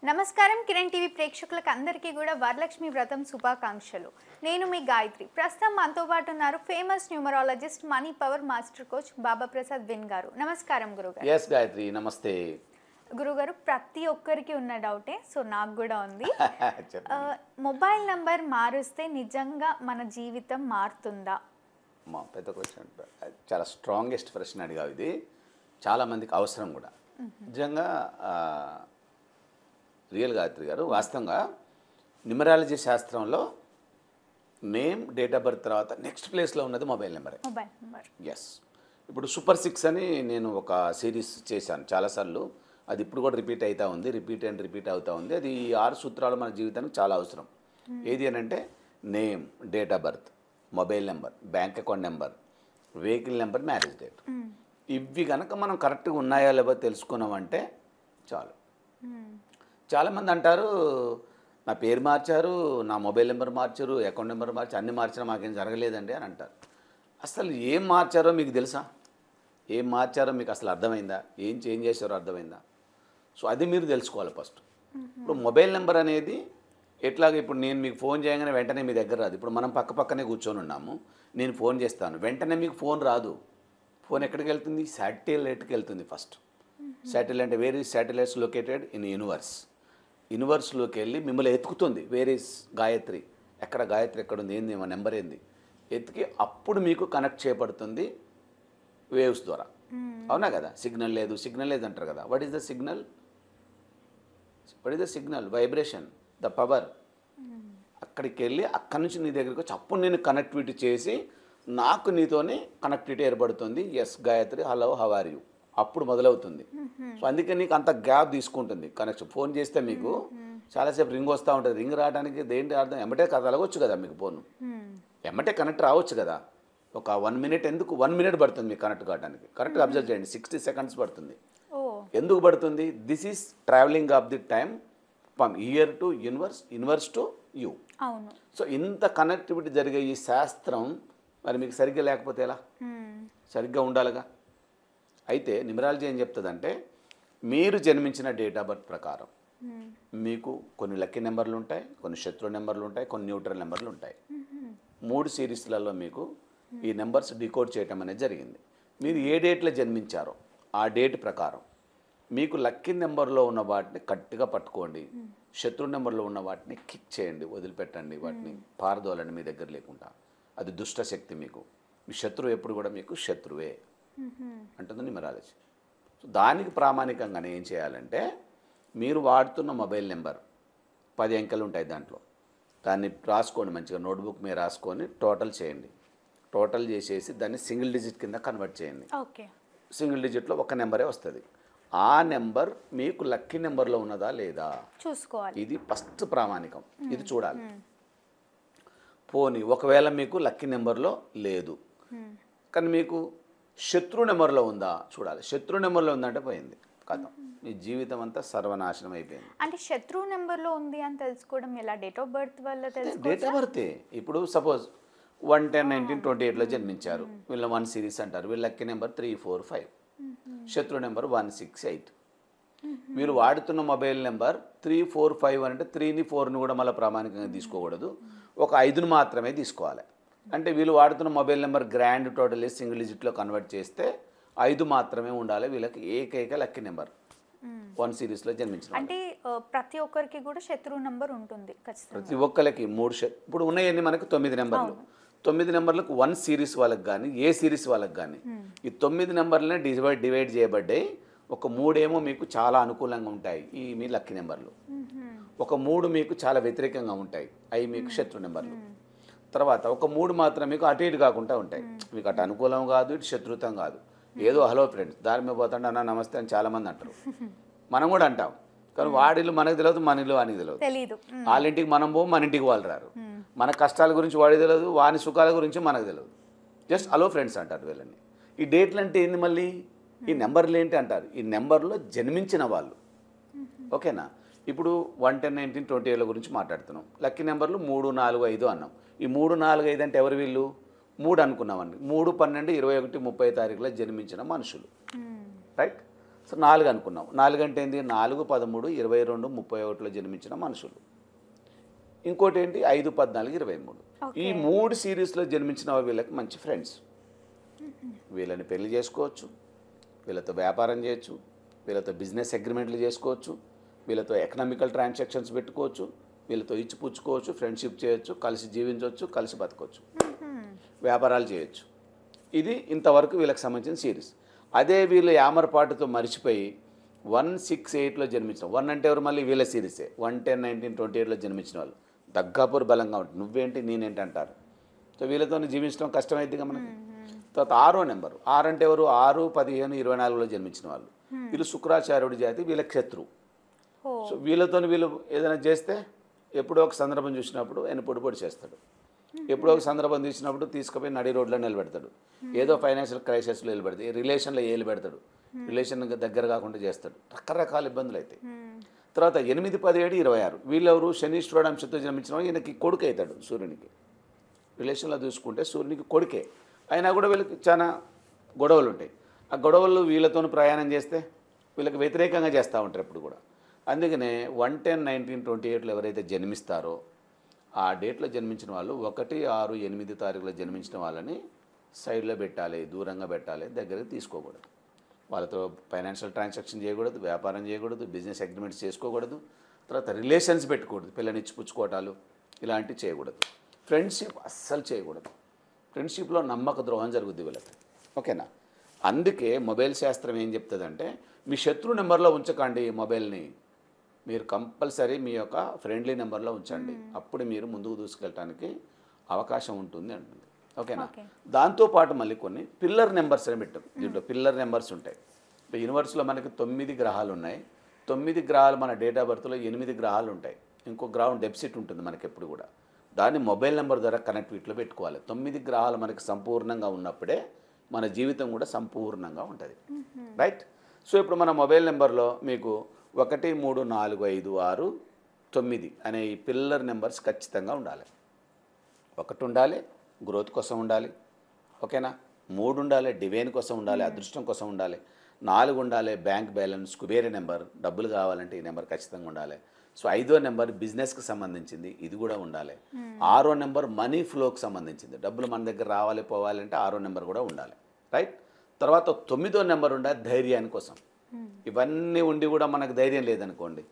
నమస్కారం కిరణ్ టీవీ ప్రేక్షకులకు అందరికీ కూడా వరలక్ష్మి వ్రతం శుభాకాంక్షలు. నేను మీ గాయత్రి. ప్రస్తుతం మనతో పాటు ఉన్నారు famous numerologist money power master coach Baba Prasad విన్ గారు. నమస్కారం గురుగారు. yes గాయత్రి నమస్తే. గురుగారు, ప్రతి ఒక్కరికి ఉన్న డౌటే, సో నాకు కూడా ఉంది. మొబైల్ నంబర్ మారుస్తే నిజంగా మన జీవితం మారుతుందా? మా పెద్ద క్వశ్చన్, చాలా స్ట్రాంగెస్ట్ ప్రశ్న అడిగావు. ఇది చాలామందికి అవసరం కూడా నిజంగా. రియల్ గాయత్రి గారు, వాస్తవంగా న్యూమరాలజీ శాస్త్రంలో నేమ్, డేట్ ఆఫ్ బర్త్ తర్వాత నెక్స్ట్ ప్లేస్లో ఉన్నది మొబైల్ నెంబరే. Mobile number, yes. ఇప్పుడు సూపర్ 6 అని నేను ఒక సిరీస్ చేశాను చాలాసార్లు. అది ఇప్పుడు కూడా రిపీట్ అవుతూ ఉంది, రిపీట్ అవుతూ ఉంది. అది 6 సూత్రాలు మన జీవితానికి చాలా అవసరం. ఏది అని అంటే name, date of birth, mobile number, bank account number, vehicle number, marriage date. ఇవి కనుక మనం కరెక్ట్గా ఉన్నాయా లేవో తెలుసుకున్నామంటే చాలు. చాలామంది అంటారు, నా పేరు మార్చారు, నా మొబైల్ నెంబర్ మార్చారు, అకౌంట్ నెంబర్ మార్చారు, అన్నీ మార్చినా మాకేం జరగలేదండి అని అంటారు. అసలు ఏం మార్చారో మీకు తెలుసా? ఏం మార్చారో మీకు అసలు అర్థమైందా? ఏం చేంజ్ చేశారో అర్థమైందా? సో అది మీరు తెలుసుకోవాలి ఫస్ట్. ఇప్పుడు మొబైల్ నెంబర్ అనేది ఎట్లాగ, ఇప్పుడు నేను మీకు ఫోన్ చేయగానే వెంటనే మీ దగ్గర రాదు. ఇప్పుడు మనం పక్కనే కూర్చొని ఉన్నాము, నేను ఫోన్ చేస్తాను, వెంటనే మీకు ఫోన్ రాదు. ఫోన్ ఎక్కడికి వెళ్తుంది? శాటిలైట్కి వెళ్తుంది ఫస్ట్. శాటిలైట్ అంటే where is satellites located in universe. యూనివర్స్లోకి వెళ్ళి మిమ్మల్ని ఎత్తుకుతుంది. వేర్ ఈజ్ గాయత్రి, ఎక్కడ గాయత్రి ఎక్కడుంది, ఏంది మా నెంబర్ ఏంది, ఎత్తికి అప్పుడు మీకు కనెక్ట్ చేయబడుతుంది వేవ్స్ ద్వారా. అవునా కదా? సిగ్నల్ లేదు అంటారు కదా. What is the signal? Vibration, the power. అక్కడికి వెళ్ళి అక్కడి నుంచి నీ దగ్గరికి వచ్చి అప్పుడు నేను కనెక్టివిటీ చేసి నాకు నీతోనే కనెక్టివిటీ ఏర్పడుతుంది. Yes Gayatri, hello, how are you, అప్పుడు మొదలవుతుంది. సో అందుకే నీకు అంత గ్యాప్ తీసుకుంటుంది కనెక్షన్. ఫోన్ చేస్తే మీకు చాలాసేపు రింగ్ వస్తూ ఉంటుంది. రింగ్ రావడానికి దేంటి అర్థం? ఎమ్మటే కదలగొచ్చు కదా మీకు ఫోన్, ఎమ్మటే కనెక్ట్ రావచ్చు కదా. ఒక 1 మినిట్, ఎందుకు 1 మినిట్ పడుతుంది మీకు కనెక్ట్ కావడానికి? కరెక్ట్గా అబ్జర్వ్ చేయండి, 60 సెకండ్స్ పడుతుంది. ఎందుకు పడుతుంది? This is travelling of the time from year to universe, universe to you. So ఇంత కనెక్టివిటీ జరిగే ఈ శాస్త్రం మరి మీకు సరిగ్గా లేకపోతే ఎలా? సరిగ్గా ఉండాలిగా. అయితే న్యూమరాలజీ ఏం చెప్తుందంటే, మీరు జన్మించిన డేట్ ఆఫ్ బర్త్ ప్రకారం మీకు కొన్ని లక్కీ నెంబర్లు ఉంటాయి, కొన్ని శత్రు నెంబర్లు ఉంటాయి, కొన్ని న్యూట్రల్ నెంబర్లు ఉంటాయి. 3 సిరీస్లలో మీకు ఈ నెంబర్స్ డికోడ్ చేయటం అనేది జరిగింది. మీరు ఏ డేట్లో జన్మించారో ఆ డేట్ ప్రకారం మీకు లక్కీ నెంబర్లో ఉన్న వాటిని గట్టిగా పట్టుకోండి, శత్రు నెంబర్లో ఉన్న వాటిని కిక్ చేయండి, వదిలిపెట్టండి, వాటిని పారదోలండి మీ దగ్గర లేకుండా. అది దుష్ట శక్తి. మీకు మీ శత్రువు ఎప్పుడు కూడా మీకు శత్రువే అంటుంది న్యూమరాలజీ. సో దానికి ప్రామాణికంగానే ఏం చేయాలంటే, మీరు వాడుతున్న మొబైల్ నెంబర్ 10 అంకెలు ఉంటాయి దాంట్లో, దాన్ని రాసుకోండి మంచిగా, నోట్బుక్ మీద రాసుకొని టోటల్ చేయండి. టోటల్ చేసేసి దాన్ని సింగిల్ డిజిట్ కింద కన్వర్ట్ చేయండి. సింగిల్ డిజిట్లో ఒక నెంబరే వస్తుంది. ఆ నెంబర్ మీకు లక్కీ నెంబర్లో ఉన్నదా లేదా చూసుకోవాలి. ఇది ఫస్ట్ ప్రామాణికం, ఇది చూడాలి. పోనీ ఒకవేళ మీకు లక్కీ నెంబర్లో లేదు కానీ మీకు శత్రు నెంబర్లో ఉందా చూడాలి. శత్రు నెంబర్లో ఉందంటే పోయింది కథం, మీ జీవితం అంతా సర్వనాశనం అయిపోయింది. అంటే శత్రు నెంబర్లో ఉంది అని తెలుసుకోవడం ఎలా? డేట్ ఆఫ్ బర్త్ వల్ల తెలుసుకోవచ్చా? Date of birth. ఇప్పుడు సపోజ్ 1/10/1928లో జన్మించారు, వీళ్ళ 1 సిరీస్ అంటారు. వీళ్ళ లక్కీ నెంబర్ 3, 4, 5, శత్రు నెంబర్ 1, 6, 8. మీరు వాడుతున్న మొబైల్ నెంబర్ 3, 4, 5 అంటే 3ని 4ని కూడా మళ్ళీ ప్రామాణికంగా తీసుకోకూడదు, ఒక 5ని మాత్రమే తీసుకోవాలి. అంటే వీళ్ళు వాడుతున్న mobile number grand total single డిజిట్లో కన్వర్ట్ చేస్తే 5 మాత్రమే ఉండాలి వీళ్ళకి ఏకైక లక్కీ నెంబర్ 1 సిరీస్లో జన్మించిన. అంటే ప్రతి ఒక్కరికి కూడా శత్రు నెంబర్ ఉంటుంది ఖచ్చితంగా. ప్రతి ఒక్కరికి 3 ఇప్పుడు ఉన్నాయన్నీ మనకు 9 నెంబర్లు. 9 నెంబర్లకు 1 సిరీస్ వాళ్ళకి కానీ ఏ సిరీస్ వాళ్ళకి కానీ ఈ 9 నెంబర్లనే డివైడ్ చేయబడ్డాయి. ఒక 3 ఏమో మీకు చాలా అనుకూలంగా ఉంటాయి, ఈ మీ లక్కీ నెంబర్లు. ఒక 3 మీకు చాలా వ్యతిరేకంగా ఉంటాయి, అవి మీకు శత్రు నెంబర్లు. తర్వాత ఒక 3 మాత్రం మీకు అటు ఇటు కాకుండా ఉంటాయి, మీకు అటు అనుకూలం కాదు, ఇటు శత్రుత్వం కాదు. ఏదో హలో ఫ్రెండ్స్ దారి మీద పోతాంటే అన్న నమస్తే అని చాలామంది అంటారు, మనం కూడా అంటాం. కానీ వాడిల్లు మనకు తెలియదు, మన ఇల్లు వానికి తెలియదు. వాళ్ళ ఇంటికి మనం పోము, మన ఇంటికి వాళ్ళు రారు. మన కష్టాల గురించి వాడికి తెలియదు, వాని సుఖాల గురించి మనకు తెలియదు. జస్ట్ హలో ఫ్రెండ్స్ అంటారు వీళ్ళని. ఈ డేట్లు అంటే ఏంది మళ్ళీ? ఈ నెంబర్లు ఏంటి అంటారు? ఈ నెంబర్లో జన్మించిన వాళ్ళు. ఓకేనా? ఇప్పుడు 1/10/1928 గురించి మాట్లాడుతున్నాం. లక్కీ నెంబర్లు 3, 4, 5 అన్నాం. ఈ 3, 4, 5 అంటే ఎవరు వీళ్ళు? 3 అనుకున్నామండి. 3, 12, 21, 30 తారీఖులో జన్మించిన మనుషులు, రైట్? సో 4 అనుకున్నాం. 4 అంటే ఏంది? 4, 13, 22, 31లో జన్మించిన మనుషులు. ఇంకోటి ఏంటి? 5, 14, 23. ఈ 3 సిరీస్లో జన్మించిన వీళ్ళకి మంచి ఫ్రెండ్స్. వీళ్ళని పెళ్లి చేసుకోవచ్చు, వీళ్ళతో వ్యాపారం చేయొచ్చు, వీళ్ళతో బిజినెస్ అగ్రిమెంట్లు చేసుకోవచ్చు, వీళ్ళతో ఎకనామికల్ ట్రాన్సాక్షన్స్ పెట్టుకోవచ్చు, వీళ్ళతో ఇచ్చిపుచ్చుకోవచ్చు, ఫ్రెండ్షిప్ చేయొచ్చు, కలిసి జీవించవచ్చు, కలిసి బతకవచ్చు, వ్యాపారాలు చేయొచ్చు. ఇది ఇంతవరకు వీళ్ళకి సంబంధించిన సిరీస్. అదే వీళ్ళు యామరపాటుతో మరిచిపోయి 1, 6, 8లో జన్మించిన 1 అంటే ఎవరు? మళ్ళీ వీళ్ళ సిరీసే. 1, 10, 19, 28లో జన్మించిన వాళ్ళు దగ్గాపూర్ బలంగా ఉంటుంది. నువ్వేంటి నేనేంటి అంటారు. సో వీళ్ళతో జీవించడం కష్టమైందిగా మనకి. తర్వాత 6వ నెంబర్. 6 అంటే ఎవరు? 6, 15, 24లో జన్మించిన వాళ్ళు. వీళ్ళు శుక్రాచార్యుడి జాతి, వీళ్ళకి శత్రువు. సో వీళ్ళతో వీళ్ళు ఏదైనా చేస్తే ఎప్పుడో ఒక సందర్భం చూసినప్పుడు ఆయన పొడి చేస్తాడు. ఎప్పుడో ఒక సందర్భం తీసినప్పుడు తీసుకుపోయి నడి రోడ్లో నిలబెడతాడు. ఏదో ఫైనాన్షియల్ క్రైసిస్లో నిలబెడతాడు, రిలేషన్లో నిలబెడతాడు, రిలేషన్ దగ్గర కాకుండా చేస్తాడు. రకరకాల ఇబ్బందులు అవుతాయి. తర్వాత 8, 17, 26 వీళ్ళెవరు? శనీశ్వరుడు అంశతో జన్మించిన వాళ్ళు. ఈయనకి కొడుకు అవుతాడు సూర్యునికి. రిలేషన్లో చూసుకుంటే సూర్యునికి కొడుకే అయినా కూడా వీళ్ళకి చాలా గొడవలు ఉంటాయి. ఆ గొడవలు వీళ్ళతో ప్రయాణం చేస్తే వీళ్ళకి వ్యతిరేకంగా చేస్తూ ఉంటారు ఎప్పుడు కూడా. అందుకనే 1, 10, 19, 28లో ఎవరైతే జన్మిస్తారో ఆ డేట్లో జన్మించిన వాళ్ళు 1, 6, 8 తారీఖులో జన్మించిన వాళ్ళని సైడ్లో పెట్టాలి, దూరంగా పెట్టాలి, దగ్గరికి తీసుకోకూడదు. వాళ్ళతో ఫైనాన్షియల్ ట్రాన్సాక్షన్ చేయకూడదు, వ్యాపారం చేయకూడదు, బిజినెస్ అగ్రిమెంట్స్ చేసుకోకూడదు, తర్వాత రిలేషన్స్ పెట్టుకూడదు, పిల్లని ఇచ్చిపుచ్చుకోవటాలు ఇలాంటివి చేయకూడదు. ఫ్రెండ్షిప్ అస్సలు చేయకూడదు. ఫ్రెండ్షిప్లో నమ్మక ద్రోహం జరుగుద్ది వీళ్ళకి. ఓకేనా? అందుకే మొబైల్ శాస్త్రం ఏం చెప్తుందంటే మీ శత్రు నెంబర్లో ఉంచకండి మొబైల్ని. మీరు కంపల్సరీ మీ యొక్క ఫ్రెండ్లీ నెంబర్లో ఉంచండి. అప్పుడు మీరు ముందుకు దూసుకెళ్ళటానికి అవకాశం ఉంటుంది అంటుంది. ఓకేనా? దాంతోపాటు మళ్ళీ కొన్ని పిల్లర్ నెంబర్స్ అని పెట్టారు. దీంట్లో పిల్లర్ నెంబర్స్ ఉంటాయి. ఇప్పుడు యూనివర్స్లో మనకి 9 గ్రహాలు ఉన్నాయి. 9 గ్రహాలు మన డేట్ ఆఫ్ బర్త్లో 8 గ్రహాలు ఉంటాయి. ఇంకో గ్రహం డెఫిసిట్ ఉంటుంది మనకి ఎప్పుడు కూడా. దాన్ని మొబైల్ నెంబర్ ద్వారా కనెక్టివిటీలో పెట్టుకోవాలి. 9 గ్రహాలు మనకి సంపూర్ణంగా ఉన్నప్పుడే మన జీవితం కూడా సంపూర్ణంగా ఉంటుంది. రైట్? సో ఇప్పుడు మన మొబైల్ నెంబర్లో మీకు 1, 3, 4, 5, 6, 9 అనే ఈ పిల్లర్ నెంబర్స్ ఖచ్చితంగా ఉండాలి. 1 ఉండాలి, గ్రోత్ కోసం ఉండాలి. ఓకేనా? 3 ఉండాలి, డివైన్ కోసం ఉండాలి, అదృష్టం కోసం ఉండాలి. 4 ఉండాలి, బ్యాంక్ బ్యాలెన్స్, కుబేర నెంబర్, డబ్బులు కావాలంటే ఈ నెంబర్ ఖచ్చితంగా ఉండాలి. సో 5వ నెంబర్ బిజినెస్కి సంబంధించింది, ఇది కూడా ఉండాలి. 6వ నెంబర్ మనీ ఫ్లోకి సంబంధించింది, డబ్బులు మన దగ్గర రావాలి పోవాలంటే 6వ నెంబర్ కూడా ఉండాలి. రైట్? తర్వాత 9వ నెంబర్ ఉండాలి ధైర్యాని కోసం. ఇవన్నీ ఉండి కూడా మనకు ధైర్యం లేదనుకోండి,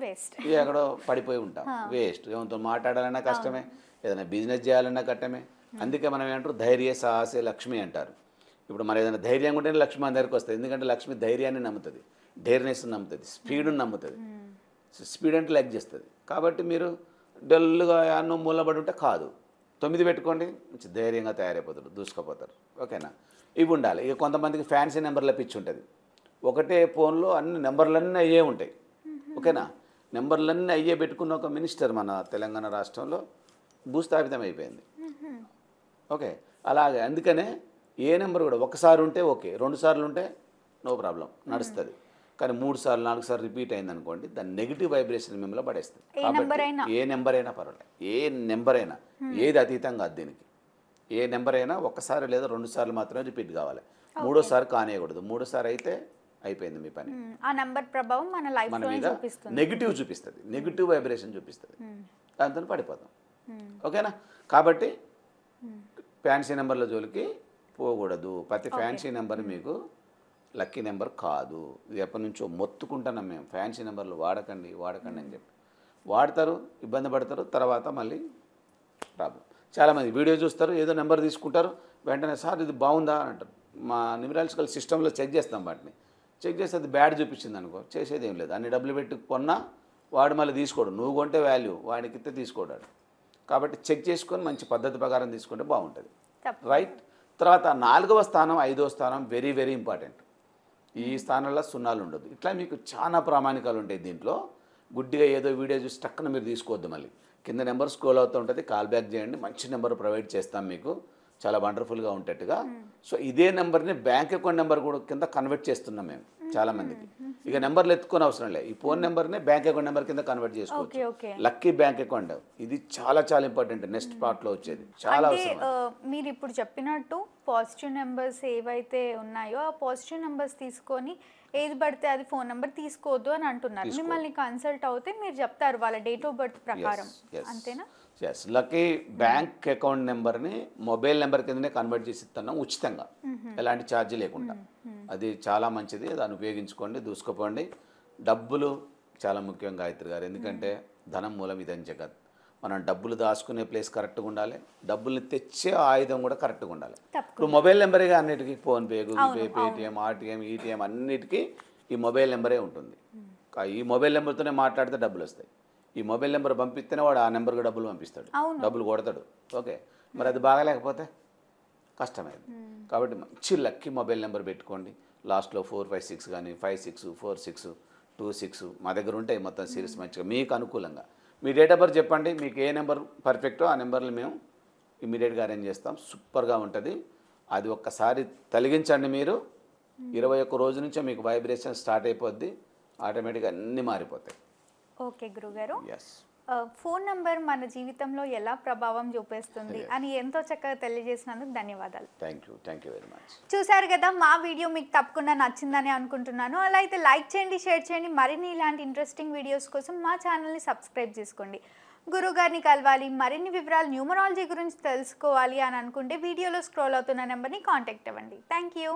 వేస్ట్, ఎక్కడో పడిపోయి ఉంటాం, వేస్ట్. ఎవరితో మాట్లాడాలన్నా కష్టమే, ఏదైనా బిజినెస్ చేయాలన్నా కష్టమే. అందుకే మనం ఏమంటారు? ధైర్య సాహసే లక్ష్మి అంటారు. ఇప్పుడు మన ఏదైనా ధైర్యంగా ఉంటేనే లక్ష్మి మన దగ్గరికి వస్తుంది. ఎందుకంటే లక్ష్మి ధైర్యాన్ని నమ్ముతుంది, డేర్నెస్ని నమ్ముతుంది, స్పీడ్ని నమ్ముతుంది. స్పీడ్ అంటే లైక్ చేస్తుంది. కాబట్టి మీరు డల్గా అన్నం మూలబడి ఉంటే కాదు. 9 పెట్టుకోండి, మంచి ధైర్యంగా తయారైపోతారు, దూసుకుపోతారు. ఓకేనా? ఇవి ఉండాలి. ఇక కొంతమందికి ఫ్యాన్సీ నెంబర్ల పిచ్చి ఉంటుంది. ఒకటే ఫోన్లో అన్ని నెంబర్లన్నీ అయ్యే ఉంటాయి. ఓకేనా? నెంబర్లన్నీ అయ్యే పెట్టుకున్న ఒక మినిస్టర్ మన తెలంగాణ రాష్ట్రంలో భూస్థాపితం అయిపోయింది. ఓకే, అలాగే. అందుకనే ఏ నెంబర్ కూడా ఒకసారి ఉంటే ఓకే, 2 సార్లు ఉంటే నో ప్రాబ్లం, నడుస్తుంది. కానీ 3 సార్లు 4 సార్లు రిపీట్ అయింది అనుకోండి, దాని నెగిటివ్ వైబ్రేషన్ మిమ్మల్ని పడేస్తుంది. కాబట్టి ఏ నెంబర్ అయినా పర్వాలేదు, ఏ నెంబర్ అయినా, ఏది అతీతం కాదు దీనికి. ఏ నెంబర్ అయినా ఒకసారి లేదా 2 సార్లు మాత్రమే రిపీట్ కావాలి. 3వసారి కానియకూడదు. 3వసారి అయితే అయిపోయింది మీ పని. ఆ నెంబర్ ప్రభావం మన లైఫ్ మన మీద నెగిటివ్ చూపిస్తుంది, నెగిటివ్ వైబ్రేషన్ చూపిస్తుంది, దాంతో పడిపోతాం. ఓకేనా? కాబట్టి ఫ్యాన్సీ నెంబర్ల జోలికి పోకూడదు. ప్రతి ఫ్యాన్సీ నెంబర్ మీకు లక్కీ నెంబర్ కాదు. ఇది ఎప్పటి నుంచో మొత్తుకుంటున్నాం మేము, ఫ్యాన్సీ నెంబర్లు వాడకండి వాడకండి అని చెప్పి. వాడతారు, ఇబ్బంది పడతారు, తర్వాత మళ్ళీ ప్రాబ్లం. చాలామంది వీడియో చూస్తారు, ఏదో నెంబర్ తీసుకుంటారు, వెంటనే సార్ ఇది బాగుందా అని అంటారు. మా న్యూమరాలజికల్ సిస్టంలో చెక్ చేస్తాం వాటిని. చెక్ చేస్తే అది బ్యాడ్ చూపించింది అనుకో, చేసేది ఏం లేదు. అన్ని డబ్బులు పెట్టి కొన్నా వాడు మళ్ళీ తీసుకోడు. నువ్వు కొంటే వాల్యూ, వాడికి ఇస్తే తీసుకోడాడు. కాబట్టి చెక్ చేసుకొని మంచి పద్ధతి ప్రకారం తీసుకుంటే బాగుంటుంది. రైట్? తర్వాత 4వ స్థానం 5వ స్థానం వెరీ వెరీ ఇంపార్టెంట్. ఈ స్థానంలో సున్నాలు ఉండదు. ఇట్లా మీకు చాలా ప్రామాణికాలు ఉంటాయి దీంట్లో. గుడ్డిగా ఏదో వీడియో చూసి టక్కున మీరు తీసుకోవద్దు. మళ్ళీ కింద నెంబర్ స్క్రోల్ అవుతూ ఉంటుంది, కాల్ బ్యాక్ చేయండి, మంచి నెంబర్ ప్రొవైడ్ చేస్తాం మీకు, చాలా వండర్ఫుల్గా ఉండేట్టుగా. సో ఇదే నెంబర్ని బ్యాంక్ అకౌంట్ నెంబర్ కూడా కింద కన్వర్ట్ చేస్తున్నాం మేము చాలామందికి. ఇక నెంబర్లు ఎత్తుకొని అవసరం లేదు. ఈ ఫోన్ నెంబర్ని బ్యాంక్ అకౌంట్ నెంబర్ కింద కన్వర్ట్ చేసుకోవచ్చు. ఓకే. లక్కీ బ్యాంక్ అకౌంట్ ఇది చాలా చాలా ఇంపార్టెంట్. నెక్స్ట్ పార్ట్లో వచ్చేది చాలా అంటే అవసరం. మీరు ఇప్పుడు చెప్పినట్టు పాజిటివ్ నెంబర్స్ ఏవైతే ఉన్నాయో ఆ పాజిటివ్ నెంబర్స్ తీసుకొని ఏది పడితే అది ఫోన్ నెంబర్ తీసుకోవద్దు అని అంటున్నారు. మిమ్మల్ని కన్సల్ట్ అవుతే మీరు చెప్తారు వాళ్ళ డేట్ ఆఫ్ బర్త్ ప్రకారం, అంతేనా? ఎస్, లక్కీ బ్యాంక్ అకౌంట్ నెంబర్ని మొబైల్ నెంబర్ కిందనే కన్వర్ట్ చేసి ఇస్తున్నాం ఉచితంగా, ఎలాంటి ఛార్జీ లేకుండా. అది చాలా మంచిది, దాన్ని ఉపయోగించుకోండి, దూసుకుపోండి. డబ్బులు చాలా ముఖ్యం గాయత్రి గారు, ఎందుకంటే ధనం మూలం ఇదని జగత్. మనం డబ్బులు దాచుకునే ప్లేస్ కరెక్ట్గా ఉండాలి, డబ్బుల్ని తెచ్చే ఆయుధం కూడా కరెక్ట్గా ఉండాలి. ఇప్పుడు మొబైల్ నెంబరేగా అన్నిటికీ, PhonePe, Google pay, Paytm, RTM, ETM అన్నిటికీ ఈ మొబైల్ నెంబరే ఉంటుంది. ఈ మొబైల్ నెంబర్తోనే మాట్లాడితే డబ్బులు వస్తాయి. ఈ మొబైల్ నెంబర్ పంపిస్తేనే వాడు ఆ నెంబర్కి డబ్బులు పంపిస్తాడు, డబ్బులు కొడతాడు. ఓకే, మరి అది బాగాలేకపోతే కష్టమైంది. కాబట్టి మంచి లక్కీ మొబైల్ నెంబర్ పెట్టుకోండి. లాస్ట్లో 456 కానీ 56, 46, 26 మా దగ్గర ఉంటాయి మొత్తం సిరీస్ మంచిగా మీకు అనుకూలంగా. మీ డేట్ ఆఫ్ బర్త్ చెప్పండి, మీకు ఏ నెంబర్ పర్ఫెక్టో ఆ నెంబర్లు మేము ఇమీడియట్గా అరేంజ్ చేస్తాం. సూపర్గా ఉంటుంది. అది ఒక్కసారి తొలగించండి మీరు, 21 రోజు నుంచే మీకు వైబ్రేషన్ స్టార్ట్ అయిపోద్ది, ఆటోమేటిక్గా అన్నీ మారిపోతాయి. ఓకే గురుగారు, ఎస్. ఫోన్ నంబర్ మన జీవితంలో ఎలా ప్రభావం చూపిస్తుంది అని ఎంతో చక్కగా తెలియజేసినందుకు ధన్యవాదాలు. Thank you very much. చూసారు కదా, మా వీడియో మీకు తప్పకుండా నచ్చిందని అనుకుంటున్నాను. అలా అయితే లైక్ చేయండి, షేర్ చేయండి. మరిన్ని ఇలాంటి ఇంట్రెస్టింగ్ వీడియోస్ కోసం మా ఛానల్ని సబ్స్క్రైబ్ చేసుకోండి. గురుగారిని కలవాలి, మరిన్ని వివరాలు న్యూమరాలజీ గురించి తెలుసుకోవాలి అని అనుకుంటే వీడియోలో స్క్రోల్ అవుతున్న నెంబర్ని కాంటాక్ట్ అవ్వండి. Thank you.